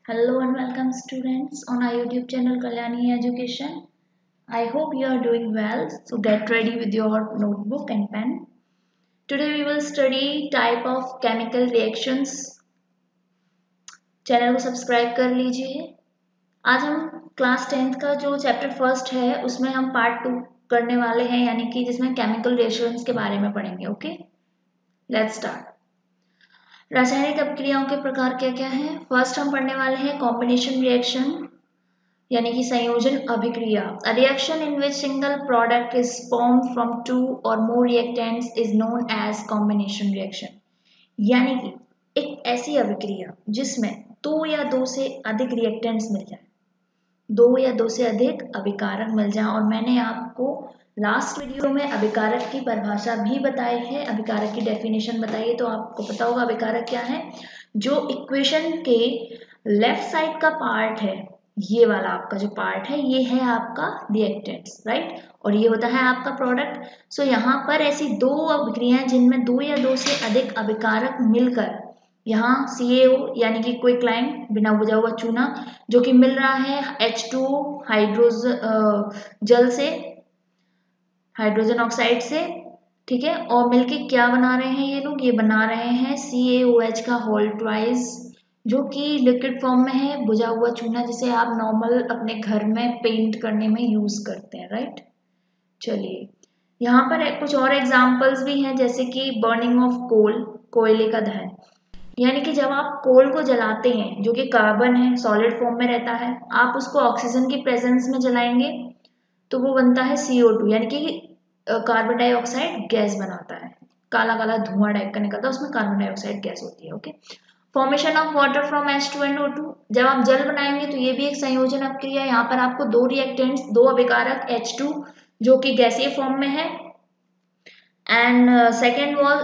Hello and welcome students on our YouTube channel Kalyani Education. I hope you are doing well. So get ready with your notebook and pen. Today we will study type of chemical reactions. Channel को subscribe कर लीजिए। आज हम class 10th का जो chapter first है उसमें हम पार्ट 2 करने वाले हैं, यानी कि जिसमें केमिकल रिएक्शंस के बारे में पढ़ेंगे। Okay, let's start. रासायनिक अपक्रियाओं के प्रकार क्या क्या हैं। फर्स्ट हम पढ़ने वाले हैं कॉम्बिनेशन रिएक्शन, यानी कि संयोजन अभिक्रिया। A reaction in which single product is formed from two or more reactants is known as combination reaction. यानी कि एक ऐसी अभिक्रिया जिसमें दो या दो से अधिक रिएक्टेंट्स मिल जाए, दो या दो से अधिक अभिकारक मिल जाए। और मैंने आपको लास्ट वीडियो में अभिकारक की परिभाषा भी बताई है, अभिकारक की डेफिनेशन बताई है, तो आपको पता होगा अभिकारक क्या है। जो इक्वेशन के लेफ्ट साइड का पार्ट है, ये वाला आपका जो पार्ट है, ये है आपका रिएक्टेंट्स, राइट, और ये होता है आपका प्रोडक्ट। सो यहाँ पर ऐसी दो अभिक्रियाएं जिनमें दो या दो से अधिक अभिकारक मिलकर यहाँ CaO यानी कि क्विकलाइन बिना बुझा हुआ चूना जो कि मिल रहा है H2O हाइड्रोजन जल से, हाइड्रोजन ऑक्साइड से, ठीक है, और मिलके क्या बना रहे हैं ये लोग, ये बना रहे हैं CaOH का होल ट्वाइस, जो कि लिक्विड फॉर्म में है, बुझा हुआ चूना, जिसे आप नॉर्मल अपने घर में पेंट करने में यूज करते हैं, राइट। चलिए, यहाँ पर कुछ और एग्जांपल्स भी हैं, जैसे कि बर्निंग ऑफ कोल, कोयले का दहन, यानी कि जब आप कोल को जलाते हैं जो कि कार्बन है, सॉलिड फॉर्म में रहता है, आप उसको ऑक्सीजन की प्रेजेंस में जलाएंगे तो वो बनता है CO2, यानी कि कार्बन डाइऑक्साइड गैस बनाता है, काला काला धुआं टाइप का निकलता है, उसमें कार्बन डाइऑक्साइड गैस होती है। Okay, formation of water from H2 and O2, जब आप जल बनाएंगे तो ये भी एक संयोजन अपक्रिया। यहाँ पर आपको दो रिएक्टेंट्स, दो अभिकारक H2 जो कि गैसीय फॉर्म में है, एंड सेकेंड वॉल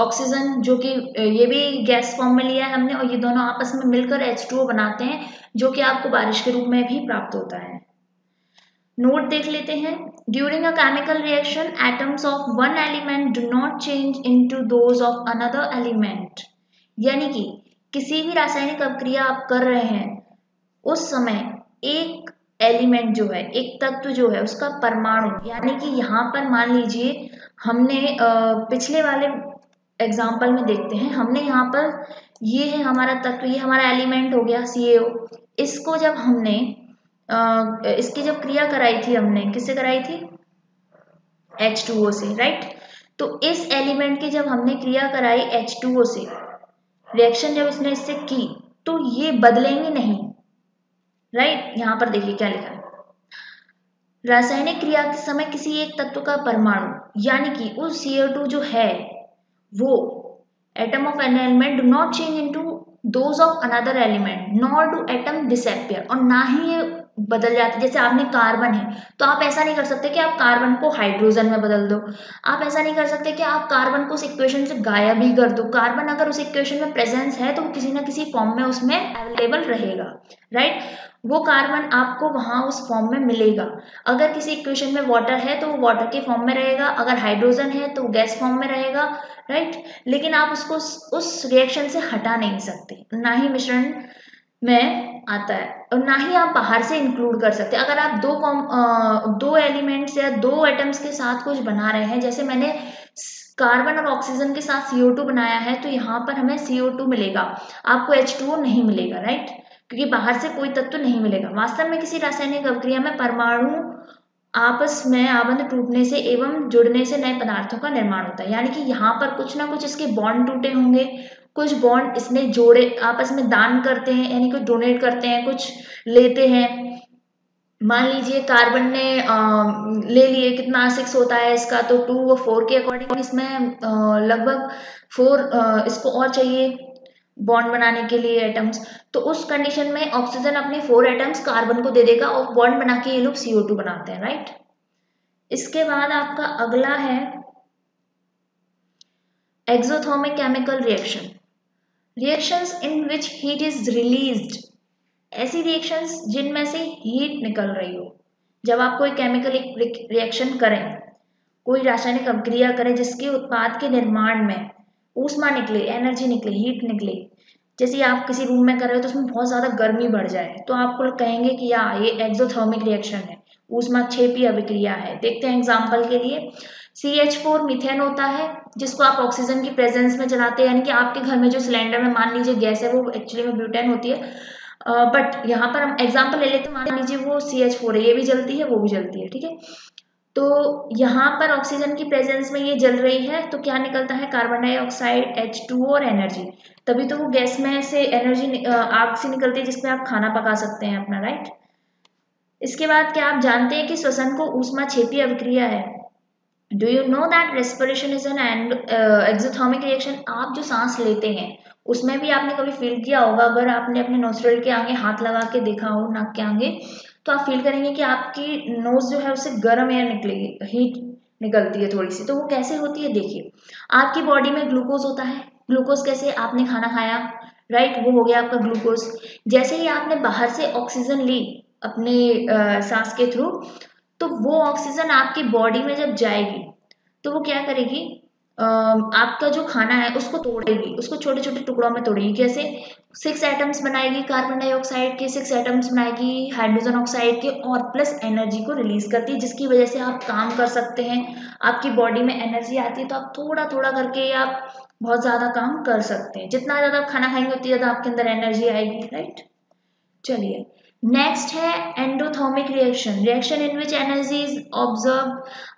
ऑक्सीजन जो कि ये भी गैस फॉर्म में लिया है हमने, और ये दोनों आपस में मिलकर H2O बनाते हैं, जो कि आपको बारिश के रूप में भी प्राप्त होता है। नोट देख लेते हैं। During a chemical reaction atoms of one element do not change into those of another element, यानी कि किसी भी रासायनिक अपक्रिया आप कर रहे हैं उस समय एक एलिमेंट जो है, एक तत्व जो है, उसका परमाणु, यानी कि यहाँ पर मान लीजिए हमने पिछले वाले एग्जाम्पल में देखते हैं, हमने यहाँ पर ये है हमारा तत्व, ये हमारा एलिमेंट हो गया CaO। इसको जब हमने इसकी जब क्रिया कराई थी, हमने किससे कराई थी, H2O से, राइट। तो इस एलिमेंट की जब हमने क्रिया कराई H2O से, रिएक्शन जब इसने इससे की, तो ये बदलेंगे नहीं, राइट। यहाँ पर देखिए क्या लिखा है, रासायनिक क्रिया के समय किसी एक तत्व का परमाणु, यानी कि उस CO2 जो है वो atom of an element do not change into those of another element nor do atom disappear, और ना ही ये बदल जाते। जैसे आपने कार्बन है तो आप ऐसा नहीं कर सकते कि आप कार्बन को हाइड्रोजन में बदल दो, आप ऐसा नहीं कर सकते कि आप कार्बन को उस इक्वेशन से गायब ही कर दो। कार्बन अगर उस इक्वेशन में प्रेजेंस है तो वो किसी ना किसी फॉर्म में उसमें अवेलेबल रहेगा, राइट। वो कार्बन आपको वहां उस फॉर्म में मिलेगा। अगर किसी इक्वेशन में वाटर है तो वो वाटर के फॉर्म में रहेगा, अगर हाइड्रोजन है तो गैस फॉर्म में रहेगा, राइट। लेकिन आप उसको उस रिएक्शन से हटा नहीं सकते, ना ही मिश्रण में आता है और ना ही आप बाहर से इंक्लूड कर सकते। अगर आप दो एलिमेंट्स या दो एटम्स के साथ कुछ बना रहे हैं, जैसे मैंने कार्बन और ऑक्सीजन के साथ CO2 बनाया है, तो यहाँ पर हमें CO2 मिलेगा, आपको H2O नहीं मिलेगा, राइट, क्योंकि बाहर से कोई तत्व नहीं मिलेगा। वास्तव में किसी रासायनिक अभिक्रिया में परमाणु आपस में आबंध टूटने से एवं जुड़ने से नए पदार्थों का निर्माण होता है, यानी कि यहाँ पर कुछ ना कुछ इसके बॉन्ड टूटे होंगे, कुछ बॉन्ड इसने जोड़े, आपस में दान करते हैं, यानी कुछ डोनेट करते हैं, कुछ लेते हैं। मान लीजिए कार्बन ने ले लिए, कितना 6 होता है इसका, तो 2 व 4 के अकॉर्डिंग इसमें लगभग 4 इसको और चाहिए बॉन्ड बनाने के लिए एटम्स, तो उस कंडीशन में ऑक्सीजन अपने 4 एटम्स कार्बन को दे देगा और बॉन्ड बना के ये लोग CO2 बनाते हैं, राइट। इसके बाद आपका अगला है exothermic chemical reaction, reactions in which heat is released, ऐसी रिएक्शंस जिनमें से हीट निकल रही हो। जब आप कोई केमिकल रिएक्शन करें, कोई रासायनिक अभिक्रिया करें जिसके उत्पाद के निर्माण में ऊष्मा निकले, एनर्जी निकले, हीट निकले, जैसे आप किसी रूम में कर रहे हो तो उसमें बहुत ज़्यादा गर्मी बढ़ जाए तो आपको कहेंगे कि ये एक्सोथर्मिक रिएक्शन है, ऊष्माक्षेपी अभिक्रिया है। देखते हैं एग्जाम्पल के लिए, CH4 मीथेन होता है जिसको आप ऑक्सीजन की प्रेजेंस में जलाते हैं, यानी कि आपके घर में जो सिलेंडर में मान लीजिए गैस है वो एक्चुअली में ब्यूटेन होती है, बट यहाँ पर हम एग्जाम्पल ले लेते हैं, मान लीजिए वो CH4 है, ये भी जलती है वो भी जलती है, ठीक है। तो यहाँ पर ऑक्सीजन की प्रेजेंस में ये जल रही है तो क्या निकलता है, कार्बन डाइऑक्साइड, H2O और एनर्जी। तभी तो वो गैस में से एनर्जी आग से निकलती है जिसमें आप खाना पका सकते हैं अपना, राइट। इसके बाद क्या आप जानते हैं कि श्वसन को ऊष्माक्षेपी अभिक्रिया है। Do you know that respiration is an exothermic reaction. आप जो सांस लेते हैं उसमें भी आपने कभी फील किया होगा, अगर आपने अपने नोस्ट्रल के आगे हाथ लगा के देखा हो, नाक के आगे, तो आप फील करेंगे कि आपकी नोज जो है उससे गर्म एयर निकलेगी, हीट निकलती है थोड़ी सी। तो वो कैसे होती है, देखिए आपकी बॉडी में ग्लूकोज होता है। ग्लूकोज कैसे, आपने खाना खाया, राइट, वो हो गया आपका ग्लूकोज। जैसे ही आपने बाहर से ऑक्सीजन ली अपने सांस के थ्रू, तो वो ऑक्सीजन आपकी बॉडी में जब जाएगी तो वो क्या करेगी, आपका जो खाना है उसको तोड़ेगी, उसको छोटे छोटे टुकड़ों में तोड़ेगी। कैसे, 6 एटम्स बनाएगी कार्बन डाइऑक्साइड के, 6 एटम्स बनाएगी हाइड्रोजन ऑक्साइड के, और प्लस एनर्जी को रिलीज करती है, जिसकी वजह से आप काम कर सकते हैं। आपकी बॉडी में एनर्जी आती है तो आप थोड़ा थोड़ा करके आप बहुत ज्यादा काम कर सकते हैं। जितना ज्यादा आप खाना खाएंगे उतनी ज्यादा आपके अंदर एनर्जी आएगी, राइट। चलिए नेक्स्ट है endothermic reaction, reaction in which energy is observed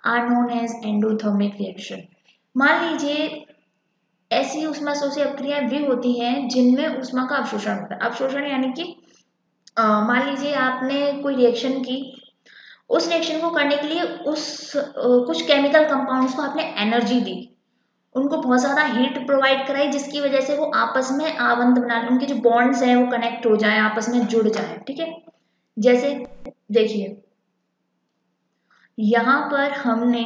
are known as endothermic reaction. मान लीजिए ऐसी ऊष्मा शोषी अभिक्रियाएं भी होती हैं जिनमें ऊष्मा का अवशोषण होता है। अवशोषण यानी कि मान लीजिए आपने कोई रिएक्शन की, उस रिएक्शन को करने के लिए कुछ केमिकल कंपाउंड्स को आपने एनर्जी दी, उनको बहुत ज्यादा हीट प्रोवाइड कराई, जिसकी वजह से वो आपस में आबंध बना, उनके जो बॉन्ड्स हैं वो कनेक्ट हो जाए, आपस में जुड़ जाए, ठीक है। जैसे देखिए यहाँ पर हमने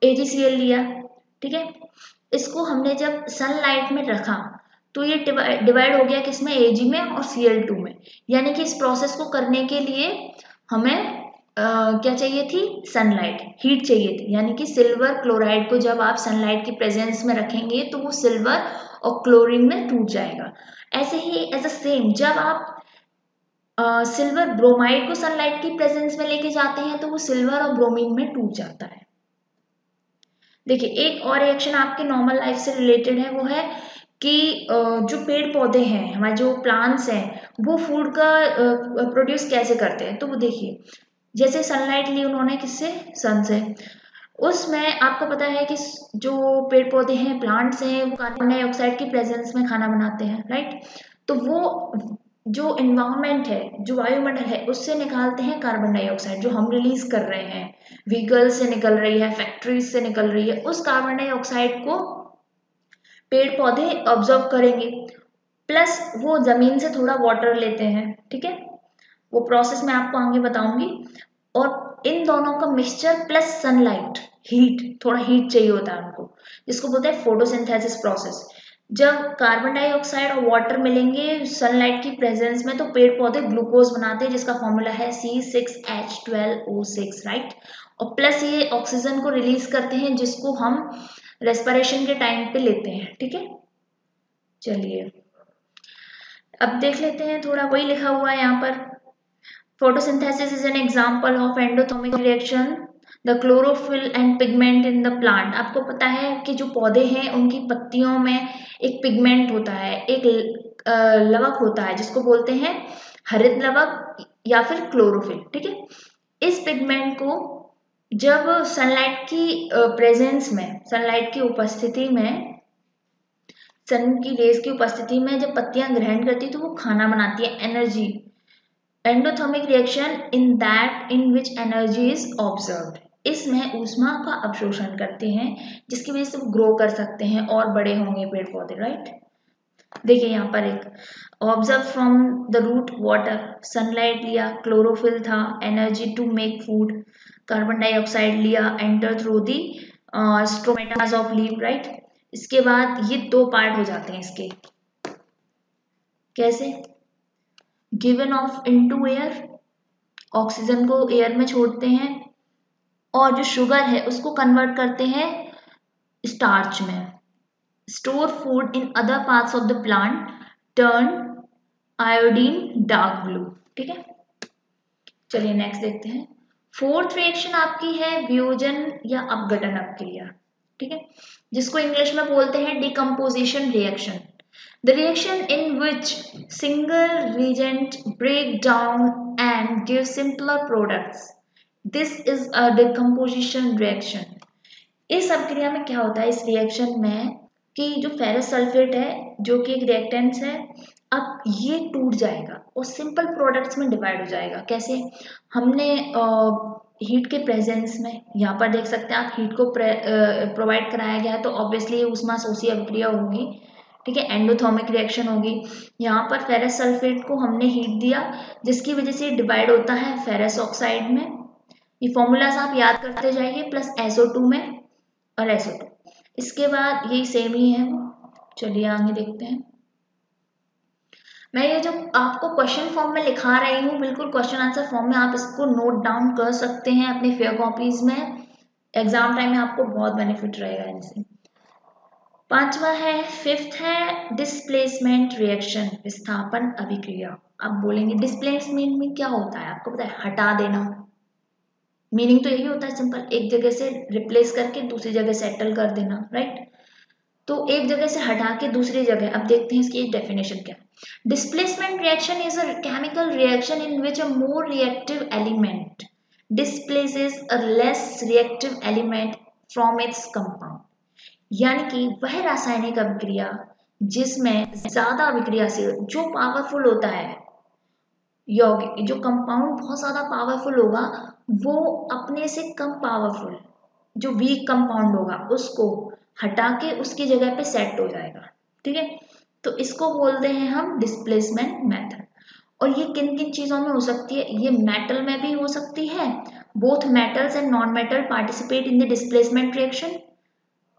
AgCl लिया, ठीक है। इसको हमने जब सनलाइट में रखा तो ये डिवाइड हो गया किसमें, Ag में और Cl2 में। यानी कि इस प्रोसेस को करने के लिए हमें क्या चाहिए थी, सनलाइट, हीट चाहिए थी। यानी कि सिल्वर क्लोराइड को जब आप सनलाइट की प्रेजेंस में रखेंगे तो वो सिल्वर और क्लोरीन में टूट जाएगा। ऐसे ही एज अ सेम जब आप सिल्वर ब्रोमाइड को सनलाइट की प्रेजेंस में लेके जाते हैं तो वो सिल्वर और ब्रोमीन में टूट जाता है। देखिए एक और रिएक्शन आपके नॉर्मल लाइफ से रिलेटेड है, वो है कि जो पेड़ पौधे हैं, हमारे जो प्लांट्स हैं, वो फूड का प्रोड्यूस कैसे करते हैं। तो वो देखिए जैसे सनलाइट ली उन्होंने किससे, सन से, उसमें आपको पता है कि जो पेड़ पौधे हैं, प्लांट्स हैं, वो कार्बन डाइऑक्साइड की प्रेजेंस में खाना बनाते हैं, राइट। तो वो जो एनवायरमेंट है, जो वायुमंडल है, उससे निकालते हैं कार्बन डाइऑक्साइड, जो हम रिलीज कर रहे हैं, व्हीकल से निकल रही है, फैक्ट्रीज से निकल रही है, उस कार्बन डाइऑक्साइड को पेड़ पौधे ऑब्जर्व करेंगे, प्लस वो जमीन से थोड़ा वाटर लेते हैं, ठीक है। वो प्रोसेस मैं आपको आगे बताऊंगी। और इन दोनों का मिक्सचर प्लस सनलाइट, हीट, थोड़ा हीट चाहिए होता है उनको, जिसको बोलते हैं फोटोसिंथेसिस प्रोसेस। जब कार्बन डाइऑक्साइड और वाटर मिलेंगे सनलाइट की प्रेजेंस में तो पेड़ पौधे ग्लूकोज बनाते हैं, जिसका फॉर्मूला है C6H12O6, राइट। और प्लस ये ऑक्सीजन को रिलीज करते हैं जिसको हम रेस्पिरेशन के टाइम पे लेते हैं, ठीक है। चलिए अब देख लेते हैं, थोड़ा वही लिखा हुआ है यहाँ पर, photosynthesis is an example of endothermic reaction, the chlorophyll and pigment in the plant। आपको पता है कि जो पौधे हैं उनकी पत्तियों में एक पिगमेंट होता है, एक लवक होता है जिसको बोलते हैं हरित लवक या फिर क्लोरोफिल, ठीक है। इस पिगमेंट को जब सनलाइट की प्रेजेंस में, सनलाइट की उपस्थिति में, सन की रेज की उपस्थिति में जब पत्तियां ग्रहण करती है तो वो खाना बनाती है, energy. Endothermic reaction in that in which energy is observed, इसमें ऊष्मा का अवशोषण करते हैं जिसकी वजह से वो ग्रो कर सकते हैं और बड़े होंगे पेड़ पौधे, राइट। देखिए यहाँ पर एक observe from the root water, sunlight लिया, क्लोरोफिल था, energy to make food, carbon dioxide लिया, enter through the stomatas of leaf, right. इसके बाद ये दो पार्ट हो जाते हैं इसके, कैसे, given of into air, oxygen को एयर में छोड़ते हैं, और जो शुगर है उसको कन्वर्ट करते हैं स्टार्च में, store food in other parts of the plant turn iodine dark blue। ठीक है, चलिए नेक्स्ट देखते हैं। फोर्थ रिएक्शन आपकी है वियोजन या अपघटन अपक्रिया। ठीक है, जिसको इंग्लिश में बोलते हैं decomposition reaction. The reaction in which single reagent break down and give simpler products, this is a decomposition reaction. इस अपक्रिया में क्या होता है, इस रिएक्शन में कि जो फेरस सल्फेट है जो कि एक रिएक्टेंट्स है, अब ये टूट जाएगा और सिंपल प्रोडक्ट्स में डिवाइड हो जाएगा। कैसे, हमने हीट के प्रेजेंस में, यहाँ पर देख सकते हैं आप, हीट को प्रोवाइड कराया गया है तो ऑब्वियसली उष्माशोषी अपक्रिया होगी। ठीक है, एंडोथर्मिक रिएक्शन होगी। यहाँ पर फेरस सल्फेट को हमने हीट दिया जिसकी वजह से डिवाइड होता है फेरस ऑक्साइड में। ये फॉर्मूलाज आप याद करते जाइए, प्लस SO2 में और SO2। इसके बाद ये सेम ही है। चलिए आगे देखते हैं। मैं ये जो आपको क्वेश्चन फॉर्म में लिखा रही हूँ, बिल्कुल क्वेश्चन आंसर फॉर्म में आप इसको नोट डाउन कर सकते हैं अपनी फेयर कॉपीज में। एग्जाम टाइम में आपको बहुत बेनिफिट रहेगा इनसे। पांचवा है, फिफ्थ है डिस्प्लेसमेंट रिएक्शन, विस्थापन अभिक्रिया। आप बोलेंगे डिस्प्लेसमेंट में क्या होता है, आपको पता है, हटा देना। मीनिंग तो यही होता है सिंपल, एक जगह से रिप्लेस करके दूसरी जगह सेटल कर देना, राइट। तो एक जगह से हटा के दूसरी जगह। अब देखते हैं इसकी डेफिनेशन क्या है। Displacement reaction is a chemical reaction in which a more reactive element displaces a less reactive element from its compound. यानी कि वह रासायनिक अभिक्रिया जिसमें ज्यादा अभिक्रियाशील, जो पावरफुल होता है यौगिक, जो कंपाउंड बहुत ज्यादा पावरफुल होगा, वो अपने से कम पावरफुल जो वीक कंपाउंड होगा उसको हटा के उसकी जगह पे सेट हो जाएगा। ठीक है, तो इसको बोलते हैं हम डिस्प्लेसमेंट मेथड। और ये किन किन चीजों में हो सकती है, ये मेटल में भी हो सकती है। Both metals and non metal participate in the displacement reaction.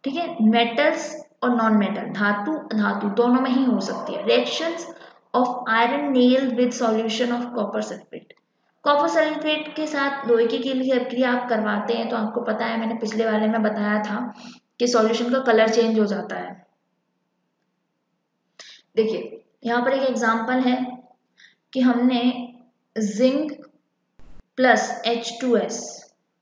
ठीक है, मेटल्स और नॉन मेटल, धातु धातु दोनों में ही हो सकती है। Reactions of iron nail with solution of copper sulphate. Copper sulphate के साथ लोहे की कील की अभिक्रिया आप करवाते हैं तो आपको पता है, मैंने पिछले वाले में बताया था कि सॉल्यूशन का कलर चेंज हो जाता है। देखिए यहाँ पर एक एग्जांपल है कि हमने जिंक प्लस H2S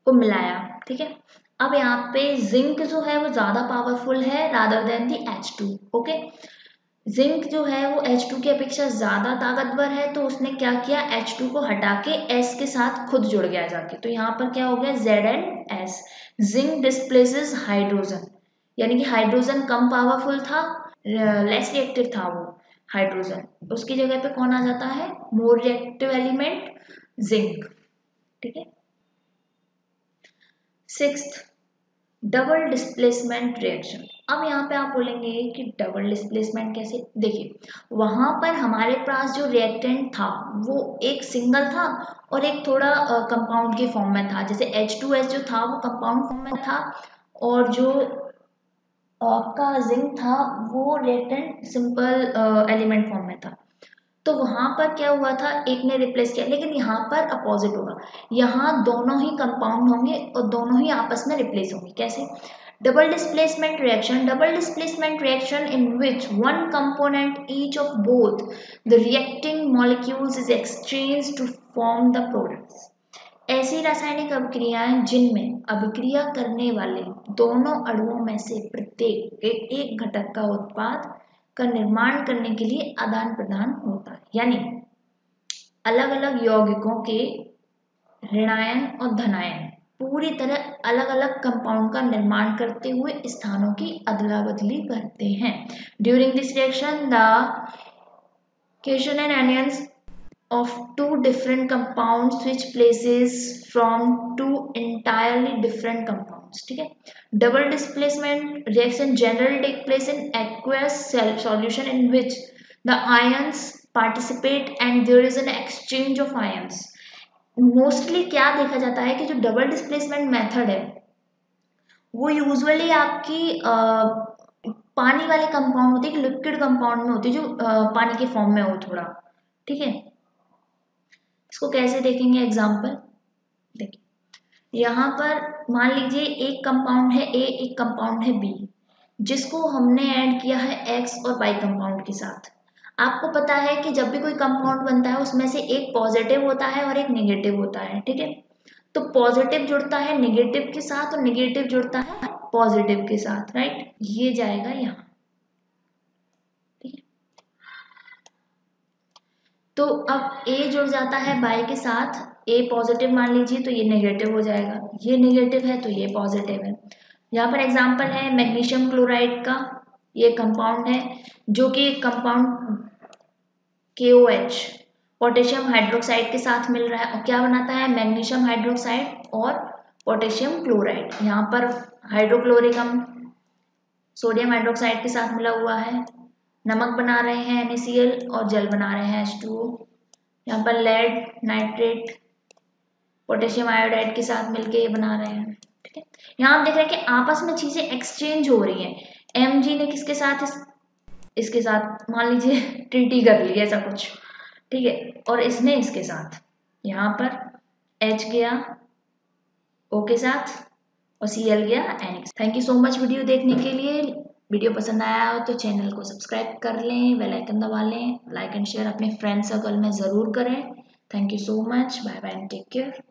को मिलाया। ठीक है, अब यहाँ पे जिंक जो है वो ज्यादा पावरफुल है रादर देन दी H2। ओके, जिंक जो है वो H2 की अपेक्षा ज्यादा ताकतवर है, तो उसने क्या किया, H2 को हटा के S के साथ खुद जुड़ गया जाके। तो यहाँ पर क्या हो गया, ZnS। जिंक डिस्प्लेसेस हाइड्रोजन, यानी कि हाइड्रोजन कम पावरफुल था, लेस रिएक्टिव था वो हाइड्रोजन, उसकी जगह पे कौन आ जाता है, मोर रिएक्टिव एलिमेंट जिंक। ठीक है, सिक्स्थ डबल डिस्प्लेसमेंट रिएक्शन। अब यहाँ पे आप बोलेंगे कि डबल डिस्प्लेसमेंट कैसे। देखिए वहां पर हमारे पास जो रिएक्टेंट था वो एक सिंगल था और एक थोड़ा कंपाउंड के फॉर्म में था। जैसे H2S जो था वो कंपाउंड फॉर्म में था और जो आपका जिंक था वो रिएक्टेंट सिंपल एलिमेंट फॉर्म में था। तो वहां पर क्या हुआ था, एक ने रिप्लेस किया, लेकिन यहाँ पर अपोजिट होगा। यहाँ दोनों ही कंपाउंड होंगे और दोनों ही आपस में रिप्लेस होंगे। कैसे, double displacement reaction. Double displacement reaction in which one component each of both the reacting molecules is exchange to form the products. ऐसी रासायनिक अभिक्रियाएं जिनमें अभिक्रिया करने वाले दोनों अणुओं में से प्रत्येक एक घटक का उत्पाद का निर्माण करने के लिए आदान प्रदान होता है। यानी अलग अलग यौगिकों के ऋणायन और धनायन पूरी तरह अलग अलग कंपाउंड का निर्माण करते हुए स्थानों की अदला बदली करते हैं। During this reaction the cation and anions of two different compounds switch places from two entirely different compounds। ठीक है, double displacement reaction generally take place in aqueous solution in which the ions participate and there is an exchange of ions। Mostly क्या देखा जाता है कि जो double displacement method है वो यूजुअली आपकी पानी वाले कंपाउंड होती है, लिक्विड कंपाउंड में होती है, जो पानी के फॉर्म में हो थोड़ा। ठीक है, इसको कैसे देखेंगे एग्जाम्पल। देखिए यहाँ पर मान लीजिए एक कंपाउंड है A, एक कंपाउंड है B। जिसको हमने ऐड किया है X और Y कंपाउंड के साथ। आपको पता है कि जब भी कोई कंपाउंड बनता है उसमें से एक पॉजिटिव होता है और एक नेगेटिव होता है, ठीक है। तो पॉजिटिव जुड़ता है नेगेटिव के साथ और नेगेटिव जुड़ता है पॉजिटिव के साथ, राइट। ये जाएगा यहाँ, ठीक है। तो अब A जुड़ जाता है बाई के साथ, A पॉजिटिव मान लीजिए तो ये नेगेटिव हो जाएगा, ये नेगेटिव है तो ये पॉजिटिव है। यहाँ पर एग्जांपल है मैग्नीशियम क्लोराइड का, ये कंपाउंड है जो कि कंपाउंड KOH पोटेशियम हाइड्रोक्साइड के साथ मिल रहा है और क्या बनाता है, मैग्नीशियम हाइड्रोक्साइड और पोटेशियम क्लोराइड। यहाँ पर हाइड्रोक्लोरिक हम सोडियम हाइड्रोक्साइड के साथ मिला हुआ है, नमक बना रहे हैं NaCl और जल बना रहे हैं H2O। यहाँ पर लेड नाइट्रेट पोटेशियम आयोडाइड के साथ मिलके ये बना रहे हैं, ठीक है। यहाँ आप देख रहे हैं कि आपस में चीजें एक्सचेंज हो रही हैं। Mg ने किसके साथ इसके साथ मान लीजिए ट्रीटी कर ली ऐसा कुछ, ठीक है, और इसने इसके साथ, यहाँ पर H गया O के साथ और Cl गया N। Thank you so much video देखने के लिए। वीडियो पसंद आया हो तो चैनल को सब्सक्राइब कर लें, बेल आइकन दबा लें, लाइक एंड शेयर अपने फ्रेंड सर्कल में ज़रूर करें। Thank you so much, bye bye and take care.